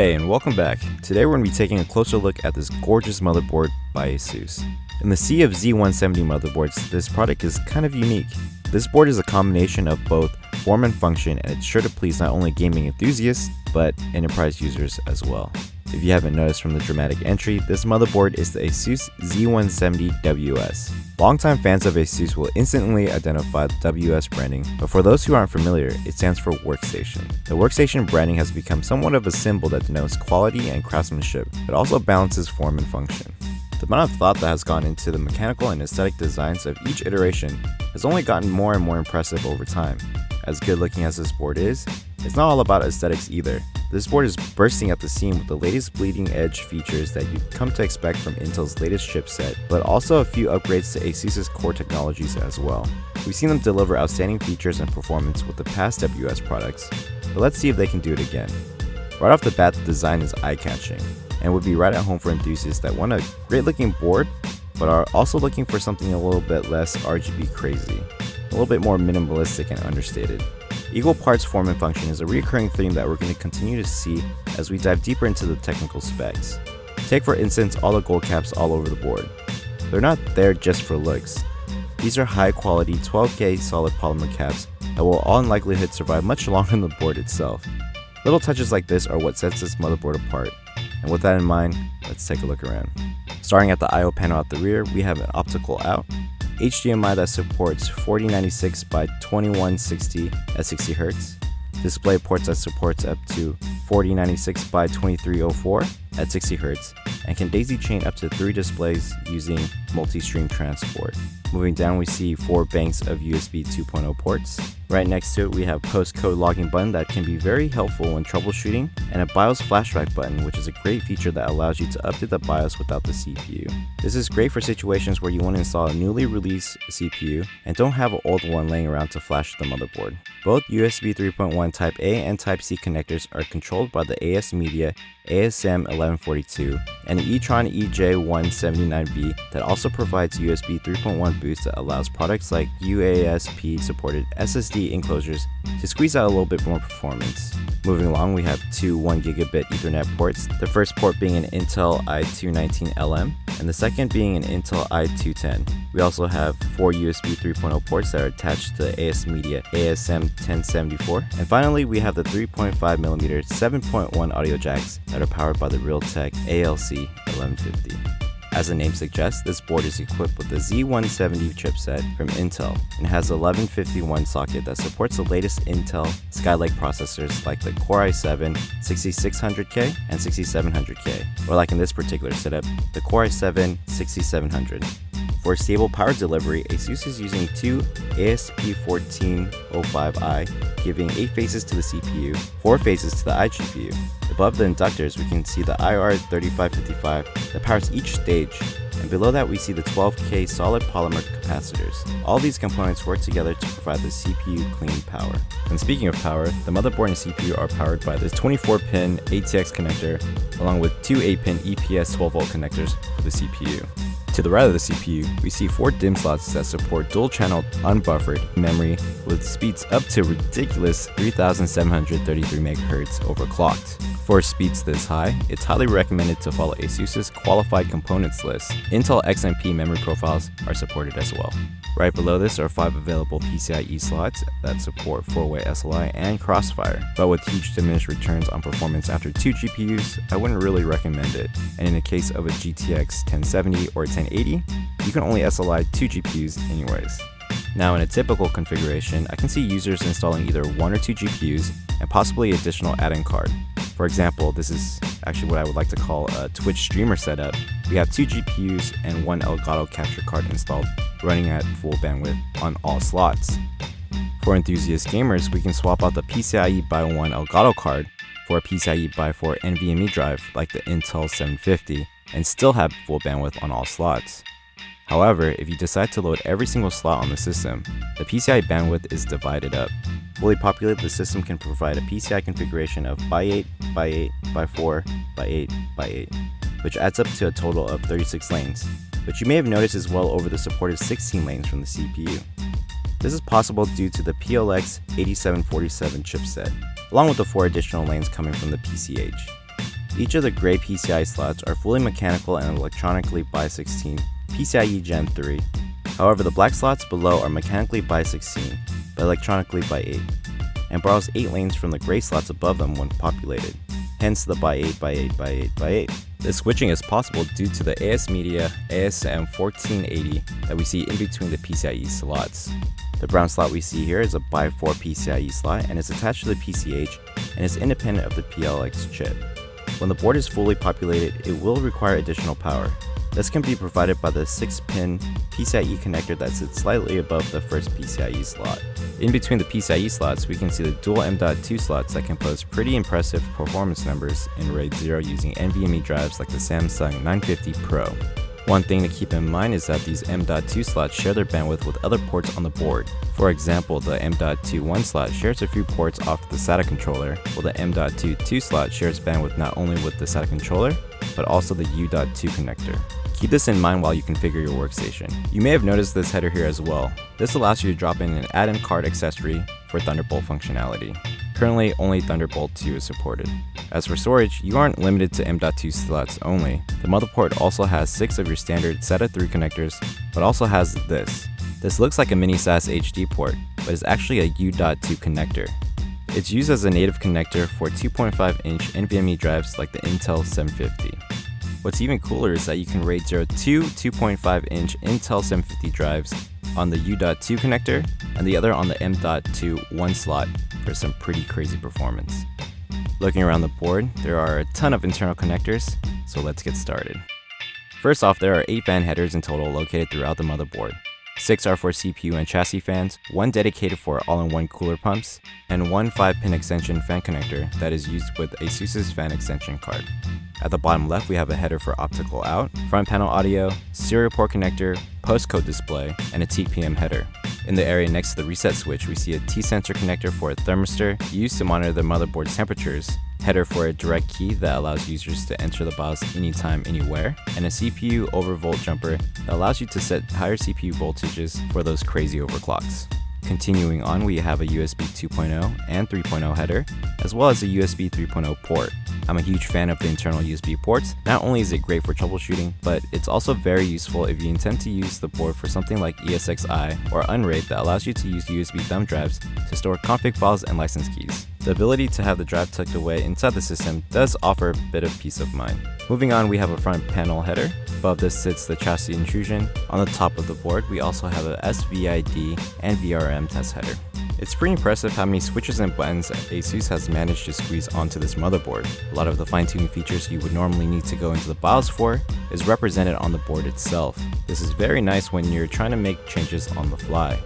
Hey, and welcome back. Today we're going to be taking a closer look at this gorgeous motherboard by Asus. In the sea of Z170 motherboards, this product is kind of unique. This board is a combination of both form and function, and it's sure to please not only gaming enthusiasts, but enterprise users as well. If you haven't noticed from the dramatic entry, this motherboard is the Asus Z170-WS. Longtime fans of Asus will instantly identify the WS branding, but for those who aren't familiar, it stands for Workstation. The Workstation branding has become somewhat of a symbol that denotes quality and craftsmanship, but also balances form and function. The amount of thought that has gone into the mechanical and aesthetic designs of each iteration has only gotten more and more impressive over time. As good looking as this board is, it's not all about aesthetics either. This board is bursting at the seam with the latest bleeding edge features that you've come to expect from Intel's latest chipset, but also a few upgrades to Asus's core technologies as well. We've seen them deliver outstanding features and performance with the past WS products, but let's see if they can do it again. Right off the bat, the design is eye-catching, and would be right at home for enthusiasts that want a great looking board, but are also looking for something a little bit less RGB crazy, a little bit more minimalistic and understated. Equal parts form and function is a recurring theme that we're going to continue to see as we dive deeper into the technical specs. Take for instance all the gold caps all over the board. They're not there just for looks. These are high quality 12K solid polymer caps that will all in likelihood survive much longer than the board itself. Little touches like this are what sets this motherboard apart, and with that in mind, let's take a look around. Starting at the I/O panel at the rear, we have an optical out, HDMI that supports 4096 by 2160 at 60 Hz, display ports that supports up to 4096 by 2304 at 60 Hz, and can daisy chain up to 3 displays using multi-stream transport. Moving down, we see 4 banks of USB 2.0 ports. Right next to it, we have postcode logging button that can be very helpful when troubleshooting, and a BIOS flashback button, which is a great feature that allows you to update the BIOS without the CPU. This is great for situations where you want to install a newly released CPU and don't have an old one laying around to flash the motherboard. Both USB 3.1 Type A and Type C connectors are controlled by the AS Media ASM 1142 and an e-tron EJ179B that also provides USB 3.1 boost that allows products like UASP supported SSD enclosures to squeeze out a little bit more performance. Moving along, we have 2 1GB Ethernet ports, the first port being an Intel i219LM and the second being an Intel i210. We also have 4 USB 3.0 ports that are attached to the AS Media ASM 1074, and finally we have the 3.5mm 7.1 audio jacks that are powered by the Realtek ALC 1150. As the name suggests, this board is equipped with the Z170 chipset from Intel and has an 1151 socket that supports the latest Intel Skylake processors like the Core i7 6600K and 6700K, or like in this particular setup, the Core i7 6700. For stable power delivery, Asus is using 2 ASP1405i, giving 8 phases to the CPU, 4 phases to the iGPU. Above the inductors, we can see the IR3555 that powers each stage, and below that we see the 12K solid polymer capacitors. All these components work together to provide the CPU clean power. And speaking of power, the motherboard and CPU are powered by this 24-pin ATX connector, along with 2 8-pin EPS 12V connectors for the CPU. To the right of the CPU, we see 4 DIMM slots that support dual-channel unbuffered memory with speeds up to ridiculous 3733 MHz overclocked. For speeds this high, it's highly recommended to follow Asus's qualified components list. Intel XMP memory profiles are supported as well. Right below this are 5 available PCIe slots that support 4-way SLI and Crossfire, but with huge diminished returns on performance after 2 GPUs, I wouldn't really recommend it. And in the case of a GTX 1070 or 1080, you can only SLI 2 GPUs anyways. Now in a typical configuration, I can see users installing either 1 or 2 GPUs and possibly additional add-in card. For example, this is actually what I would like to call a Twitch streamer setup. We have 2 GPUs and 1 Elgato capture card installed, running at full bandwidth on all slots. For enthusiast gamers, we can swap out the PCIe by 1 Elgato card for a PCIe by 4 NVMe drive like the Intel 750 and still have full bandwidth on all slots. However, if you decide to load every single slot on the system, the PCIe bandwidth is divided up. Fully populated, the system can provide a PCIe configuration of by 8, by 8, by 4, by 8, by 8, which adds up to a total of 36 lanes, which you may have noticed is well over the supported 16 lanes from the CPU. This is possible due to the PLX 8747 chipset, along with the 4 additional lanes coming from the PCH. Each of the gray PCIe slots are fully mechanical and electronically by 16, PCIe Gen 3. However, the black slots below are mechanically by 16, but electronically by 8, and borrows 8 lanes from the gray slots above them when populated, hence the by 8 by 8 by 8 by 8. This switching is possible due to the AS Media ASM 1480 that we see in between the PCIe slots. The brown slot we see here is a by 4 PCIe slot and is attached to the PCH and is independent of the PLX chip. When the board is fully populated, it will require additional power. This can be provided by the 6-pin PCIe connector that sits slightly above the first PCIe slot. In between the PCIe slots, we can see the dual M.2 slots that can post pretty impressive performance numbers in RAID 0 using NVMe drives like the Samsung 950 Pro. One thing to keep in mind is that these M.2 slots share their bandwidth with other ports on the board. For example, the M.2 slot shares a few ports off the SATA controller, while the M.2 slot shares bandwidth not only with the SATA controller, but also the U.2 connector. Keep this in mind while you configure your workstation. You may have noticed this header here as well. This allows you to drop in an add-in card accessory for Thunderbolt functionality. Currently, only Thunderbolt 2 is supported. As for storage, you aren't limited to M.2 slots only. The motherboard also has 6 of your standard SATA 3 connectors, but also has this. This looks like a mini SAS HD port, but is actually a U.2 connector. It's used as a native connector for 2.5-inch NVMe drives like the Intel 750. What's even cooler is that you can RAID 0 two 2.5-inch Intel 750 drives on the U.2 connector and the other on the M.2 one slot for some pretty crazy performance. Looking around the board, there are a ton of internal connectors, so let's get started. First off, there are 8 fan headers in total located throughout the motherboard. 6 are for CPU and chassis fans, 1 dedicated for all-in-one cooler pumps, and 1 5-pin extension fan connector that is used with Asus's fan extension card. At the bottom left, we have a header for optical out, front panel audio, serial port connector, postcode display, and a TPM header. In the area next to the reset switch, we see a T-sensor connector for a thermistor used to monitor the motherboard's temperatures, header for a direct key that allows users to enter the BIOS anytime, anywhere, and a CPU overvolt jumper that allows you to set higher CPU voltages for those crazy overclocks. Continuing on, we have a USB 2.0 and 3.0 header, as well as a USB 3.0 port. I'm a huge fan of the internal USB ports. Not only is it great for troubleshooting, but it's also very useful if you intend to use the board for something like ESXi or Unraid that allows you to use USB thumb drives to store config files and license keys. The ability to have the drive tucked away inside the system does offer a bit of peace of mind. Moving on, we have a front panel header. Above this sits the chassis intrusion. On the top of the board, we also have a SVID and VRM test header. It's pretty impressive how many switches and buttons Asus has managed to squeeze onto this motherboard. A lot of the fine-tuning features you would normally need to go into the BIOS for is represented on the board itself. This is very nice when you're trying to make changes on the fly.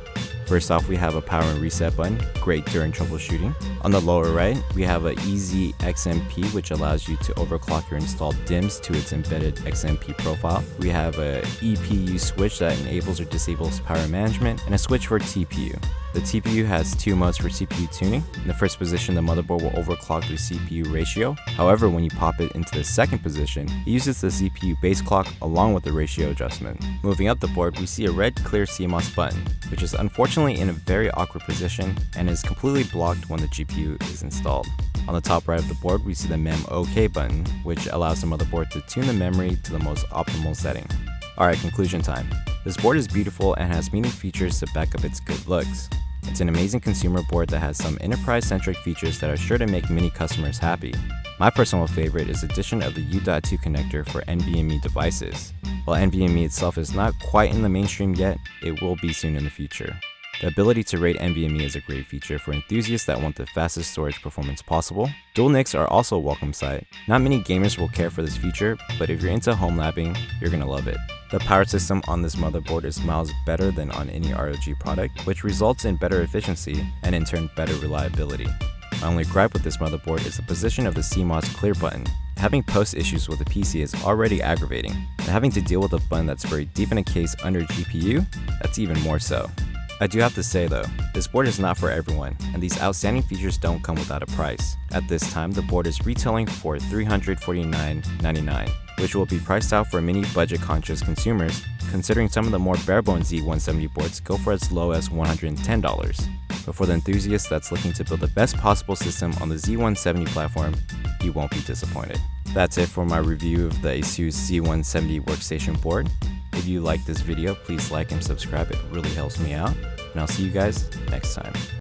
First off, we have a power and reset button, great during troubleshooting. On the lower right, we have a Easy XMP, which allows you to overclock your installed DIMMs to its embedded XMP profile. We have a EPU switch that enables or disables power management, and a switch for TPU. The TPU has 2 modes for CPU tuning. In the first position, the motherboard will overclock the CPU ratio. However, when you pop it into the second position, it uses the CPU base clock along with the ratio adjustment. Moving up the board, we see a red clear CMOS button, which is unfortunately in a very awkward position and is completely blocked when the GPU is installed. On the top right of the board, we see the Mem OK button, which allows the motherboard to tune the memory to the most optimal setting. Alright, conclusion time. This board is beautiful and has many features to back up its good looks. It's an amazing consumer board that has some enterprise-centric features that are sure to make many customers happy. My personal favorite is the addition of the U.2 connector for NVMe devices. While NVMe itself is not quite in the mainstream yet, it will be soon in the future. The ability to RAID NVMe is a great feature for enthusiasts that want the fastest storage performance possible. Dual NICs are also a welcome sight. Not many gamers will care for this feature, but if you're into home labbing, you're gonna love it. The power system on this motherboard is miles better than on any ROG product, which results in better efficiency and in turn better reliability. My only gripe with this motherboard is the position of the CMOS clear button. Having post issues with the PC is already aggravating, and having to deal with a button that's buried deep in a case under GPU, that's even more so. I do have to say though, this board is not for everyone, and these outstanding features don't come without a price. At this time, the board is retailing for $349.99, which will be priced out for many budget-conscious consumers, considering some of the more bare-bones Z170 boards go for as low as $110. But for the enthusiast that's looking to build the best possible system on the Z170 platform, you won't be disappointed. That's it for my review of the Asus Z170 workstation board. If you like this video, please like and subscribe, it really helps me out. And I'll see you guys next time.